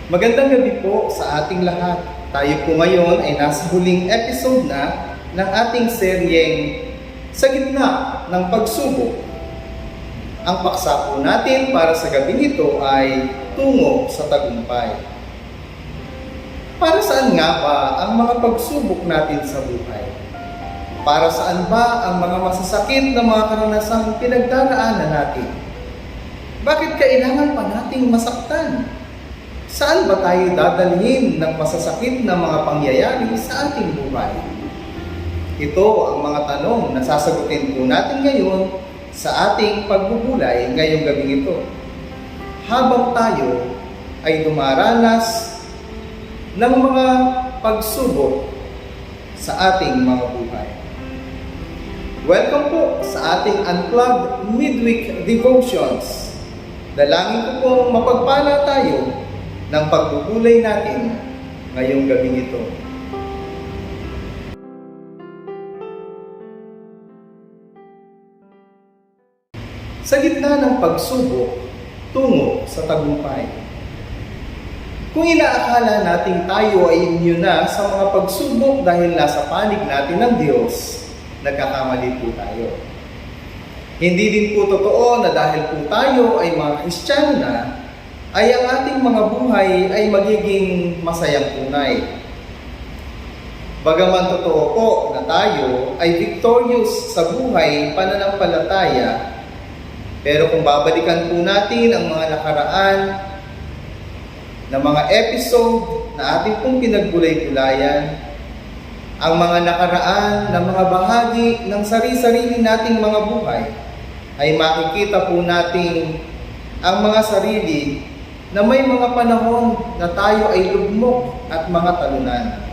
Magandang gabi po sa ating lahat. Tayo po ngayon ay nasa huling episode na ng ating seryeng Sa Gitna ng Pagsubok. Ang paksa po natin para sa gabi nito ay Tungo sa Tagumpay. Para saan nga ba ang mga pagsubok natin sa buhay? Para saan ba ang mga masasakit na mga karanasang pinagdaraanan natin? Bakit kailangan pa nating masaktan? Saan ba tayo dadalhin ng masasakit na mga pangyayari sa ating buhay? Ito ang mga tanong na sasagutin po natin ngayon sa ating pagbubulay ngayong gabing ito. Habang tayo ay dumaranas ng mga pagsubok sa ating mga buhay. Welcome po sa ating Unplugged Midweek Devotions. Dalangin ko pong mapagpala tayo ng pagbubulay natin ngayong gabing ito. Sa gitna ng pagsubok, tungo sa tagumpay. Kung inaakala nating tayo ay immune na sa mga pagsubok dahil nasa panig natin ng Diyos, nagkakamali po tayo. Hindi din po totoo na dahil po tayo ay mga Kristiyano na, ay ang ating mga buhay ay magiging masayang tunay. Bagaman totoo po na tayo ay victorious sa buhay pananampalataya, pero kung babalikan po natin ang mga nakaraan na mga episode na ating pong pinagbulay-bulayan, ang mga nakaraan na mga bahagi ng sarili-sarili nating mga buhay, ay makikita po natin ang mga sarili na may mga panahon na tayo ay lugmok at mga talunan.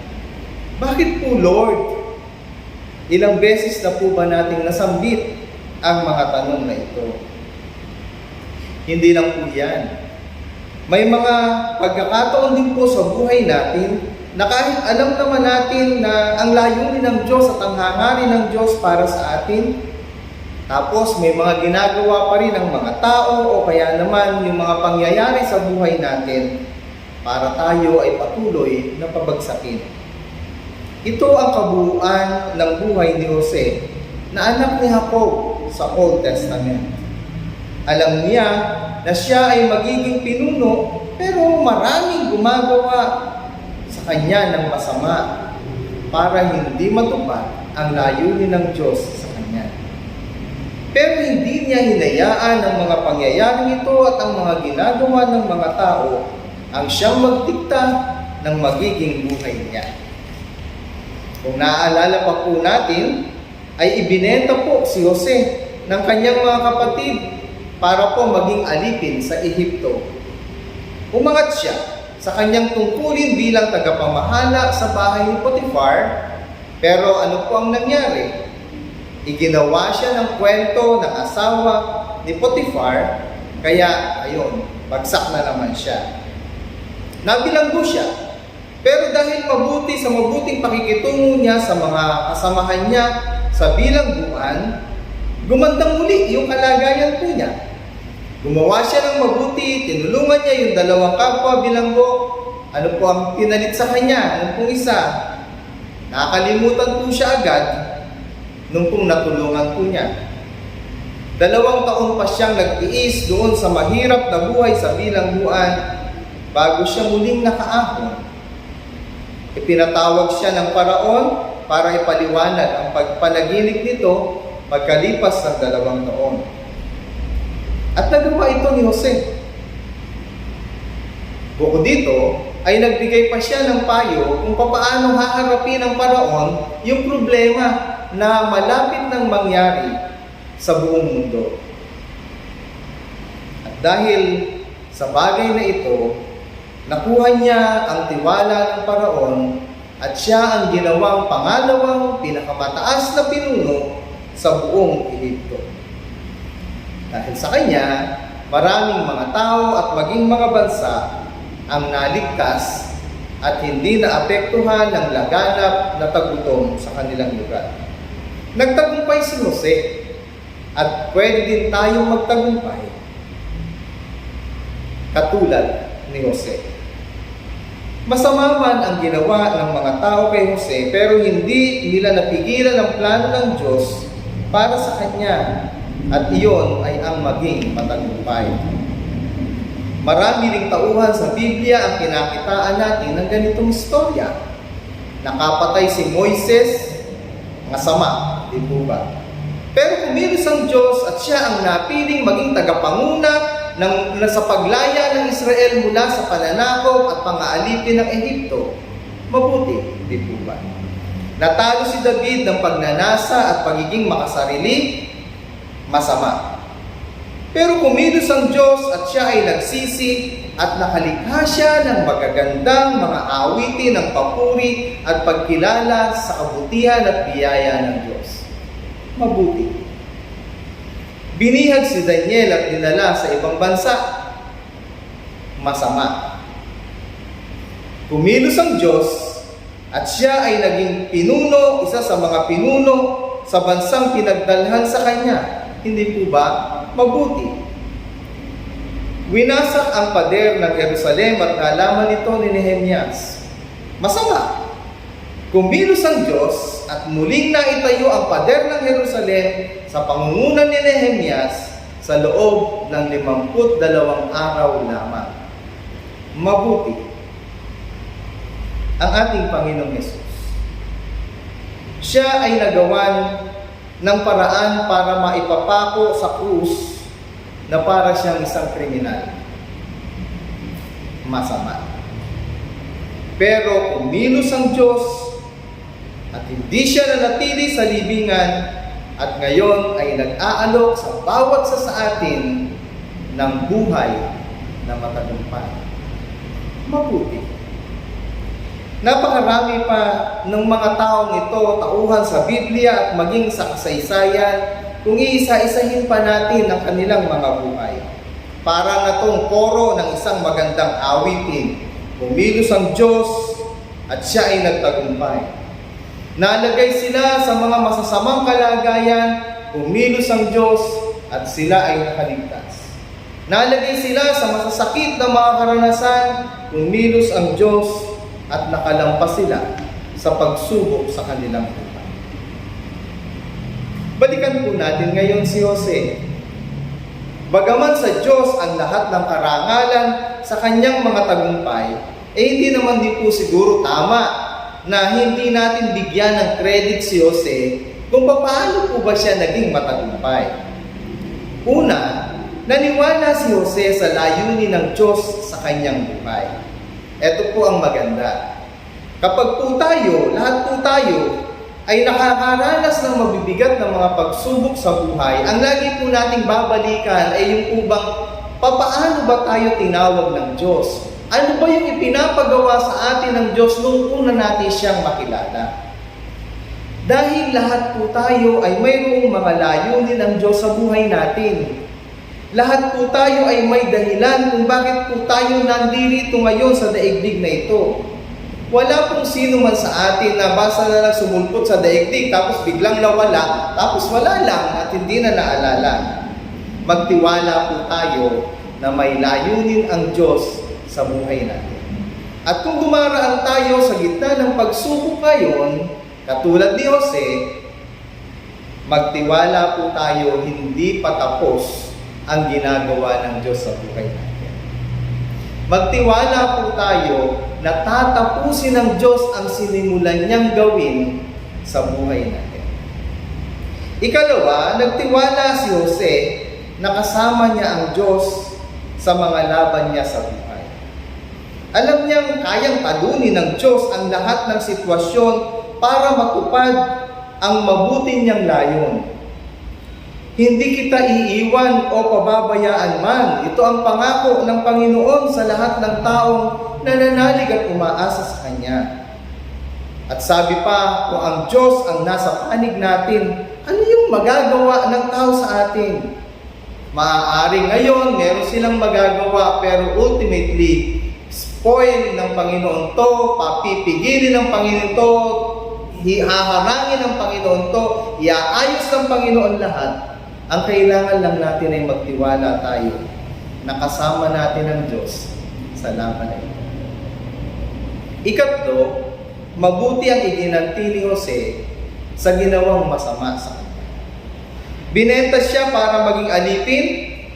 Bakit po, Lord? Ilang beses na po ba nating nasambit ang mga tanong na ito? Hindi lang po yan. May mga pagkakataon din po sa buhay natin na kahit alam naman natin na ang layunin ng Diyos at ang hangarin ng Diyos para sa atin, tapos may mga ginagawa pa rin ng mga tao o kaya naman yung mga pangyayari sa buhay natin para tayo ay patuloy na pabagsakin. Ito ang kabuuan ng buhay ni Jose na anak ni Jacob sa Old Testament. Alam niya na siya ay magiging pinuno pero maraming gumagawa sa kanya ng masama para hindi matupad ang layunin ng Diyos sa kanya. Pero hindi niya hinayaan ang mga pangyayaring ito at ang mga ginagawa ng mga tao ang siyang magdikta ng magiging buhay niya. Kung naaalala pa po natin, ay ibinenta po si Jose ng kanyang mga kapatid para po maging alipin sa Ehipto. Umangat siya sa kanyang tungkulin bilang tagapamahala sa bahay ni Potifar, pero ano po ang nangyari? Iginawa siya ng kwento ng asawa ni Potifar, kaya ayun, bagsak na naman siya. Nabilanggo siya, pero dahil mabuti sa mabuting pakikitungo niya sa mga kasamahan niya sa bilangguan, gumandang muli yung kalagayan po niya. Gumawa siya ng mabuti, tinulungan niya yung dalawang kapwa bilanggo. Ano po ang pinalit sa kanya? Nung pong isa, nakalimutan po siya agad nung pong natulungan po niya. 2 taon pa siyang nagtiis doon sa mahirap na buhay sa bilangguan bago siya muling nakaahon. Ipinatawag siya ng Paraon para ipaliwanag ang pagpanaginip nito pagkalipas ng 2 taon. At nagawa ito ni Jose. Bukod dito, ay nagbigay pa siya ng payo kung paano haharapin ng Paraon yung problema na malapit nang mangyari sa buong mundo. At dahil sa bagay na ito, nakuha niya ang tiwala ng Paraon at siya ang ginawang pangalawang pinakamataas na pinuno sa buong Ehipto. Dahil sa kanya, maraming mga tao at maging mga bansa ang naligtas at hindi naapektuhan ng laganap na tagutom sa kanilang lugar. Nagtagumpay si Jose at pwede din tayong magtagumpay katulad ni Jose. Masama man ang ginawa ng mga tao kay Jose, pero hindi nila napigilan ang plano ng Diyos para sa kanya, at iyon ay ang maging matagumpay. Marami ring tauhan sa Biblia ang kinakitaan natin ng ganitong istorya. Nakapatay si Moises, masama, di po ba? Pero kumilos ang Diyos at siya ang napiling maging tagapanguna sa paglaya ng Israel mula sa pananakop at pang-aalipin ng Ehipto. Mabuti, di po ba? Natalo si David ng pagnanasa at pagiging makasarili, masama. Pero kumilos ang Diyos at siya ay nagsisi at nakalikha siya ng magagandang mga awitin ng papuri at pagkilala sa kabutihan at biyaya ng Diyos. Mabuti. Binihag si Daniel at dinala sa ibang bansa, masama. Kumilos ang Diyos at siya ay naging pinuno, isa sa mga pinuno sa bansang pinagdalhan sa kanya. Hindi po ba? Mabuti. Winasak ang pader ng Jerusalem at nalaman ito ni Nehemias. Masama. Kumilos ang Diyos at muling naitayo ang pader ng Jerusalem sa pangungunan ni Nehemias sa loob ng 52 araw lamang. Mabuti ang ating Panginoong Hesus. Siya ay nagawan ng paraan para maipapako sa krus na para siyang isang kriminal. Masama. Pero kumilos ang Diyos at hindi siya nanatili sa libingan at ngayon ay nag-aalok sa bawat sa atin ng buhay na matagumpay. Mabuti. Napakarami pa ng mga taong ito tauhan sa Biblia at maging sa kasaysayan kung iisa-isahin pa natin ang kanilang mga buhay. Parang natong koro ng isang magandang awitin. Kumilos ang Diyos at siya ay nagtagumpay. Nalagay sila sa mga masasamang kalagayan, kumilos ang Diyos at sila ay nakaligtas. Nalagay sila sa masasakit na mga karanasan, kumilos ang Diyos at nakalampas sila sa pagsubok sa kanilang buhay. Balikan po natin ngayon si Jose. Bagaman sa Diyos ang lahat ng karangalan sa kanyang mga tagumpay, hindi naman din po siguro tama na hindi natin bigyan ng credit si Jose kung paano po ba siya naging matagumpay. Una, naniwala si Jose sa layunin ng Diyos sa kanyang buhay. Ito po ang maganda. Kapag po tayo, lahat po tayo, ay nakakaranas ng mabibigat na mga pagsubok sa buhay, ang lagi po nating babalikan ay yung ubang papaano ba tayo tinawag ng Diyos? Ano ba yung ipinapagawa sa atin ng Diyos nung una natin siyang makilala? Dahil lahat po tayo ay mayroong mga layunin ng Diyos sa buhay natin. Lahat po tayo ay may dahilan kung bakit po tayo nandito ngayon sa daigdig na ito. Wala pong sino man sa atin na basta na lang sumulpot sa daigdig tapos biglang nawala, tapos wala lang at hindi na naalala. Magtiwala po tayo na may layunin ang Diyos sa buhay natin. At kung dumaraan tayo sa gitna ng pagsubok ngayon, katulad ni Jose, magtiwala po tayo hindi pa tapos ang ginagawa ng Diyos sa buhay natin. Magtiwala po tayo na tatapusin ng Diyos ang sinimulan niyang gawin sa buhay natin. Ikalawa, nagtiwala si Jose na kasama niya ang Diyos sa mga laban niya sa buhay. Alam niyang kayang talunin ng Diyos ang lahat ng sitwasyon para matupad ang mabuti niyang layon. Hindi kita iiwan o pababayaan man. Ito ang pangako ng Panginoon sa lahat ng taong nananalig at umaasa sa Kanya. At sabi pa, kung ang Diyos ang nasa panig natin, ano yung magagawa ng tao sa atin? Maaaring ngayon, meron silang magagawa, pero ultimately, spoil ng Panginoon to, papipigilin ng Panginoon to, hihaharangin ng Panginoon to, iaayos ng Panginoon lahat. Ang kailangan lang natin ay magtiwala tayo na kasama natin ang Diyos sa laban na ito. Ikatlo, mabuti ang iginanti ni Jose sa ginawang masama sa kanya. Binenta siya para maging alipin,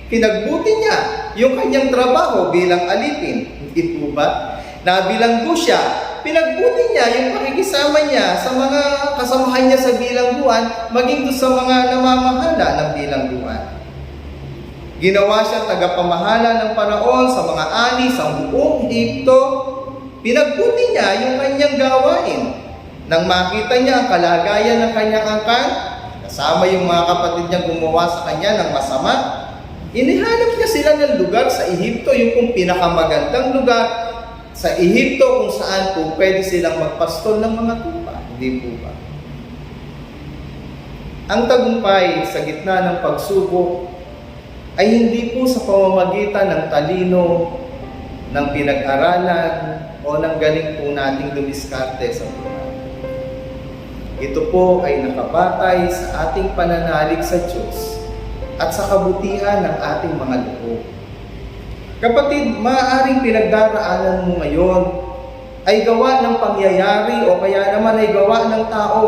pinagbuti niya yung kanyang trabaho bilang alipin. Hindi po ba? Nabilanggo siya, pinagbuti niya yung pakikisama niya sa mga kasamahan niya sa bilangguan, maging doon sa mga namamahala ng bilangguan. Ginawa siya tagapamahala ng Paraon sa mga ani sa buong Ehipto. Pinagbuti niya yung kanyang gawain. Nang makita niya ang kalagayan ng kanyang angkan, kasama yung mga kapatid niya gumawa sa kanya ng masama, inihanap niya sila ng lugar sa Ehipto, yung kung pinakamagandang lugar sa Ehipto kung saan po pwede silang magpastol ng mga tupa. Hindi po ba? Ang tagumpay sa gitna ng pagsubok ay hindi po sa pamamagitan ng talino, ng pinag-aralan, o ng galing po nating dumiskarte sa buhay. Ito po ay nakabatay sa ating pananalig sa Diyos at sa kabutihan ng ating mga loob. Kapatid, maaaring pinagdaraanan mo ngayon ay gawa ng pangyayari o kaya naman ay gawa ng tao.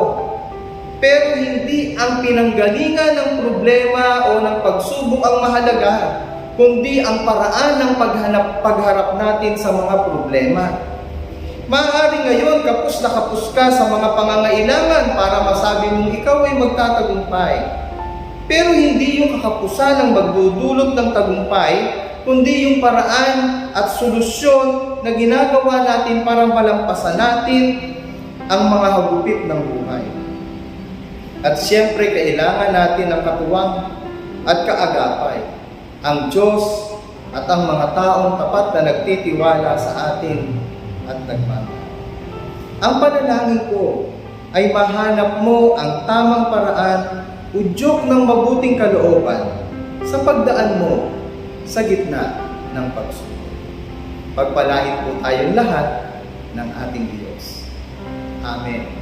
Pero hindi ang pinanggalingan ng problema o ng pagsubok ang mahalaga, kundi ang paraan ng pagharap natin sa mga problema. Maaari ngayon kapos na kapos ka sa mga pangangailangan para masabi mong ikaw ay magtatagumpay. Pero hindi yung kakapusan ang magdudulot ng tagumpay, kundi yung paraan at solusyon na ginagawa natin para malampasan natin ang mga hagupit ng buhay. At siyempre, kailangan natin ng katuwang at kaagapay, ang Diyos at ang mga taong tapat na nagtitiwala sa atin at nagmamahal. Ang panalangin ko ay mahanap mo ang tamang paraan, udyok ng mabuting kalooban sa pagdaan mo sa gitna ng pagsubok. Pagpalain po tayong lahat ng ating Diyos. Amen.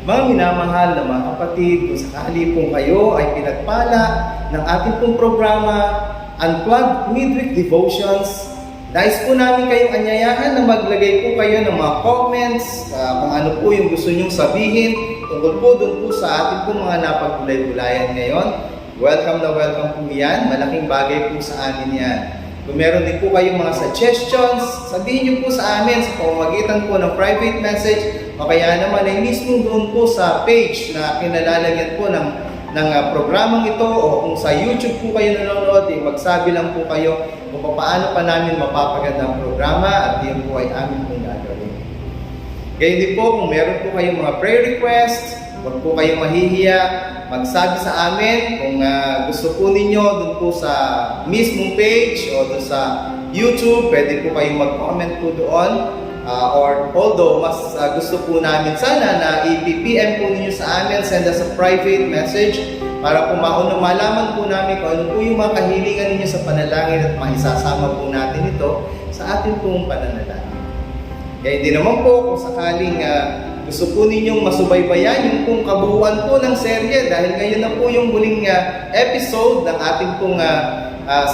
Mga minamahal na mga kapatid, kung sakali pong kayo ay pinagpala ng ating pong programa, Unplugged Midweek Devotions, nais po namin kayong anyayahan na maglagay po kayo ng mga comments, kung ano po yung gusto nyong sabihin, tungkol po doon po sa ating pong mga napagbulay-bulayan ngayon. Welcome na welcome po yan, malaking bagay po sa amin yan. Kung meron din po kayong mga suggestions, sabihin niyo po sa amin sa pamamagitan po ng private message o kaya naman ay mismo doon po sa page na kinalalagyan po ng programang ito o kung sa YouTube po kayo nanonood, magsabi lang po kayo kung paano pa namin mapapaganda ang programa at yun po ay amin pong gagawin. Gayun din po, kung meron po kayong mga prayer requests, huwag po kayong mahihiya, magsabi sa amin kung gusto po ninyo dun po sa mismong page o dun sa YouTube, pwede po kayong mag-comment po doon. Or although mas gusto po namin sana na i-PM po ninyo sa amin, send us a private message para po malaman po namin kung ano po yung mga kahilingan ninyo sa panalangin at maisasama po natin ito sa ating pong pananalangin. Kaya hindi naman po kung sakaling gusto po ninyong masubaybayan yung pong kabuuan po ng serye dahil ngayon na po yung muling episode ng ating pong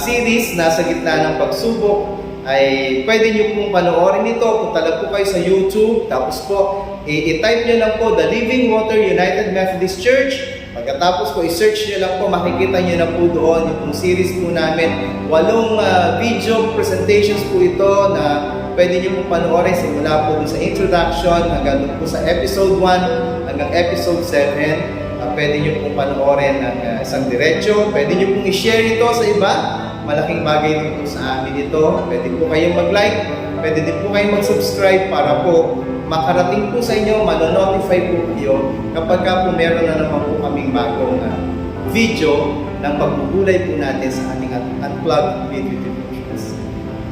series na sa gitna ng pagsubok, ay pwede nyo pong panoorin ito. Punta lang po kayo sa YouTube, tapos po i-type nyo lang po The Living Water United Methodist Church. Pagkatapos po i-search nyo lang po, makikita nyo na po doon yung pong series po namin. 8 video presentations po ito na pwede nyo pong panoorin simula po doon sa introduction hanggang doon po sa episode 1 hanggang episode 7. Pwede nyo pong panoorin ng isang diretsyo. Pwede nyo pong i-share ito sa iba. Malaking bagay din po sa amin ito. Pwede po kayong mag-like. Pwede din po kayong mag-subscribe para po makarating po sa inyo, manonotify po kayo kapag po meron na naman po kaming bagong video ng pagbubulay po natin sa ating Unplugged Video Devotions.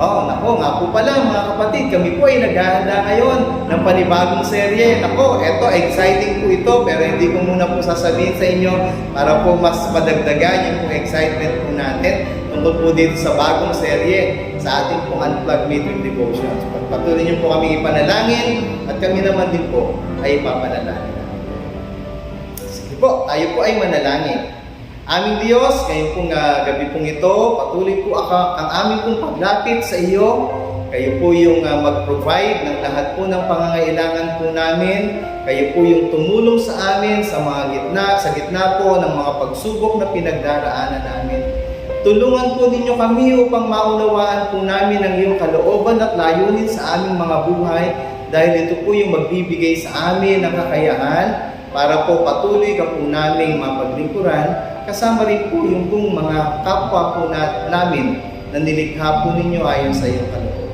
Nako, nga po pala mga kapatid, kami po ay naghahanda ngayon ng panibagong serye. Nako, eto, exciting po ito, pero hindi ko muna po sasabihin sa inyo para po mas madagdagan yung excitement po natin tungkol po dito sa bagong serye sa ating pong Unplugged Midweek Devotions. Patuloy niyo po kami ipanalangin at kami naman din po ay ipapanalangin. Sige po, tayo po ay manalangin. Aming Diyos, ngayong pong gabi pong ito, patuloy po ang aming pong paglapit sa iyo. Kayo po yung mag-provide ng lahat po ng pangangailangan po namin. Kayo po yung tumulong sa amin sa gitna po ng mga pagsubok na pinagdaraanan namin. Tulungan po ninyo kami upang maunawaan po namin ang iyong kalooban at layunin sa aming mga buhay dahil ito po yung magbibigay sa amin ng kakayahan para po patuloy ka po naming mapaglingkuran. Kasama rin po yung pong mga kapwa po namin na nilikha po ninyo ayon sa iyong kalooban.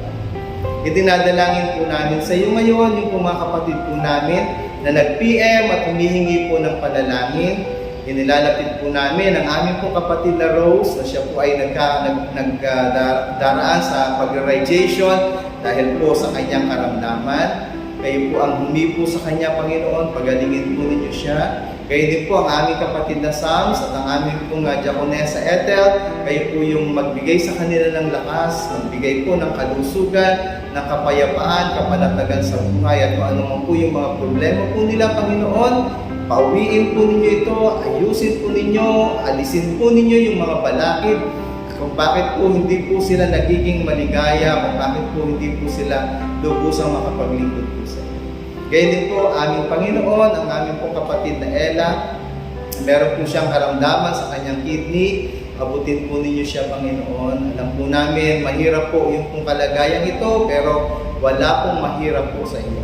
Idinadalangin po namin sa iyo ngayon yung pong mga kapatid po namin na nag-PM at humihingi po ng panalangin. Inilalapit po namin ang aming pong kapatid na Rose na siya po ay nagdaraan sa pag-radiation dahil po sa kanyang karamdaman. Kayo po ang humipo sa kanya, Panginoon, pagalingin po ninyo siya. Kayo din po ang aming kapatid na Sams at ang aming pong Diakonesa Ethel. Kayo po yung magbigay sa kanila ng lakas, magbigay po ng kalusugan, ng kapayapaan, kapanatagan sa buhay at kung ano man po yung mga problema po nila, Panginoon. Pauwiin po ninyo ito, ayusin po ninyo, alisin po ninyo yung mga balakid kung bakit po hindi po sila nagiging maligaya, kung bakit po hindi po sila lubusang makapaglingkod po sa inyo. Gaya din po aming Panginoon, ang aming pong kapatid na Ella, meron po siyang karamdaman sa kanyang kidney, abutin po ninyo siya, Panginoon. Alam po namin, mahirap po yung pong kalagayang ito, pero wala pong mahirap po sa inyo.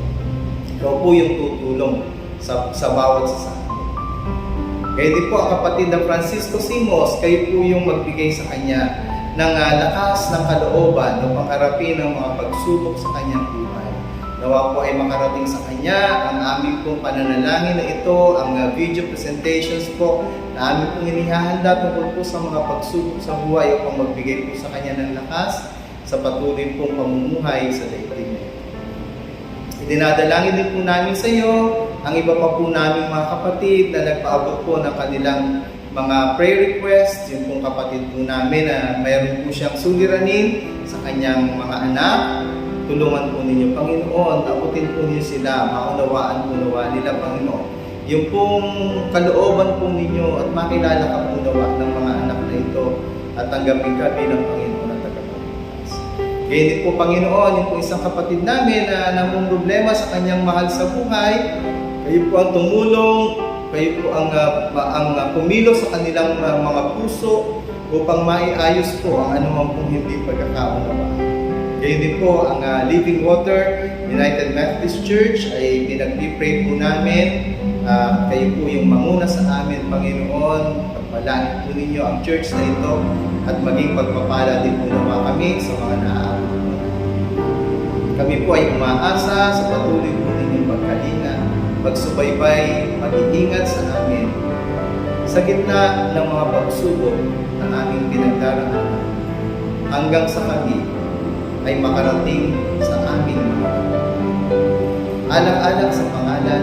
Ikaw po yung tutulong sa bawat sasama. Kaya din po ang kapatid na Francisco Simos, kayo po yung magbigay sa kanya ng lakas ng kalooban upang harapin ang mga pagsubok sa kanyang buhay. Nawa po ay makarating sa kanya ang aming pong pananalangin na ito, ang video presentations po na aming pong inihahanda tungkol po sa mga pagsubok sa buhay upang magbigay po sa kanya ng lakas sa patuloy pong pamumuhay sa daigdig niya. Dinadalangin din po namin sa iyo ang iba pa po naming mga kapatid na nagpaabot po ng kanilang mga prayer requests. Yung pong kapatid po namin na mayroon po siyang suliranin sa kanyang mga anak. Tulungan po ninyo, Panginoon. Abutin po niyo sila. Maunawaan po nawa nila, Panginoon. Yung pong kalooban po ninyo at makilala ka po nawa ng mga anak na ito at tanggapin ka bilang Panginoon at tagapagligtas. Kaya din po, Panginoon, yung po isang kapatid namin na namang problema sa kanyang mahal sa buhay. Kayo po ang tumulong, kayo po ang kumilos sa kanilang mga puso upang maiayos po ang anumang pong hindi pagkakaunawaan. Kayo din po ang Living Water United Methodist Church ay pinag-pray po namin. Kayo po yung manguna sa amin, Panginoon. Pagpalain po ninyo ang church na ito at maging pagpapala din po naman kami sa mga naaabot po. Kami po ay umaasa sa patuloy po ninyong pagkalinga, pagsubaybay, mag-iingat sa amin sa gitna ng mga pagsubok na aming pinagdaraanan hanggang sa kami ay makarating sa aming mga alang-alang sa pangalan